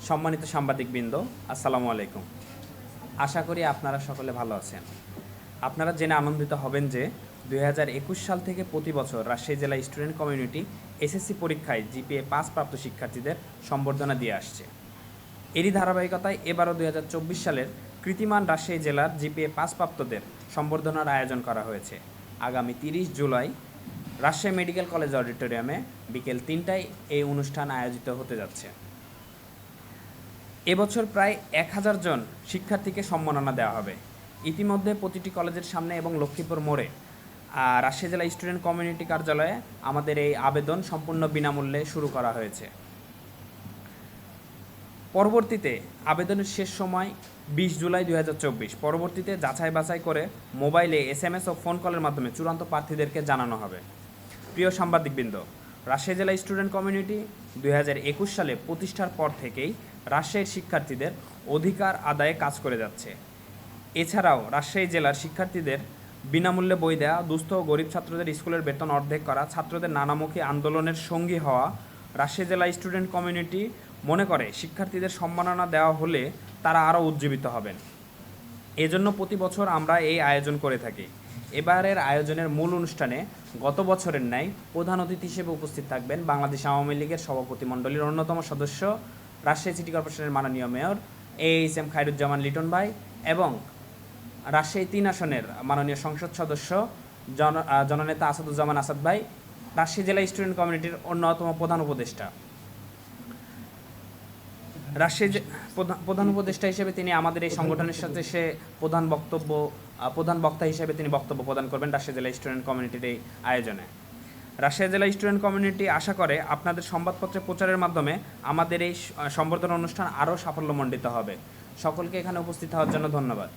সম্মানিত সাংবাদিকবৃন্দ, আসসালামু আলাইকুম। আশা করি আপনারা সকলে ভালো আছেন। আপনারা জেনে আনন্দিত হবেন যে 2021 সাল থেকে প্রতি বছর রাজশাহী জেলা স্টুডেন্ট কমিউনিটি এসএসসি পরীক্ষায় জিপিএ পাস প্রাপ্ত শিক্ষার্থীদের সম্বর্ধনা দিয়ে আসছে। এরই ধারাবাহিকতায় এবারও 2024 সালের কৃতিমান রাজশাহী জেলার জিপিএ পাস প্রাপ্তদের সম্বর্ধনার আয়োজন করা হয়েছে। আগামী 30 জুলাই রাজশাহী মেডিকেল কলেজ অডিটোরিয়ামে বিকেল 3টায় এই অনুষ্ঠান আয়োজিত হতে যাচ্ছে। এবছর প্রায় 1000 জন শিক্ষার্থীকে সম্মাননা দেওয়া হবে। ইতিমধ্যে প্রতিটি কলেজের সামনে এবং লক্ষ্মীপুর মোড়ে রাজশাহী জেলা স্টুডেন্ট কমিউনিটি কার্যালয়ে আমাদের এই আবেদন সম্পূর্ণ বিনামূল্যে শুরু করা হয়েছে। পরবর্তীতে আবেদনের শেষ সময় 20 জুলাই 2024। পরবর্তীতে যাচাই বাছাই করে মোবাইলে SMS ও ফোন কলের মাধ্যমে চূড়ান্ত প্রার্থীদেরকে জানানো হবে। প্রিয় সাংবাদিকবৃন্দ, রাজশাহী জেলা স্টুডেন্ট কমিউনিটি 2021 সালে প্রতিষ্ঠার পর থেকেই রাজশাহীর শিক্ষার্থীদের অধিকার আদায়ে কাজ করে যাচ্ছে। এছাড়াও রাজশাহী জেলার শিক্ষার্থীদের বিনামূল্যে বই দেওয়া, দুস্থ ও গরিব ছাত্রদের স্কুলের বেতন অর্ধেক করা, ছাত্রদের নানামুখী আন্দোলনের সঙ্গী হওয়া রাজশাহী জেলা স্টুডেন্ট কমিউনিটি মনে করে শিক্ষার্থীদের সম্মাননা দেওয়া হলে তারা আরও উজ্জীবিত হবেন। এজন্য প্রতি বছর আমরা এই আয়োজন করে থাকি। এবারের আয়োজনের মূল অনুষ্ঠানে গত বছরের ন্যায় প্রধান অতিথি হিসেবে উপস্থিত থাকবেন বাংলাদেশ আওয়ামী লীগের সভাপতিমণ্ডলীর অন্যতম সদস্য, রাজশাহী সিটি কর্পোরেশনের মাননীয় মেয়র AHM খায়রুজ্জামান লিটন ভাই এবং রাজশাহী 3 আসনের মাননীয় সংসদ সদস্য জননেতা আসাদুজ্জামান আসাদ ভাই, রাজশাহী জেলা স্টুডেন্ট কমিউনিটির অন্যতম প্রধান উপদেষ্টা। রাজশাহী প্রধান উপদেষ্টা হিসেবে তিনি আমাদের এই সংগঠনের সাথে প্রধান বক্তা হিসেবে তিনি বক্তব্য প্রদান করবেন রাজশাহী জেলা স্টুডেন্ট কমিউনিটির এই আয়োজনে। রাজশাহী জেলা স্টুডেন্ট কমিউনিটি আশা করে আপনাদের সংবাদপত্রে প্রচারের মাধ্যমে আমাদের এই সম্বর্ধনা অনুষ্ঠান আরও সাফল্যমণ্ডিত হবে। সকলকে এখানে উপস্থিত হওয়ার জন্য ধন্যবাদ।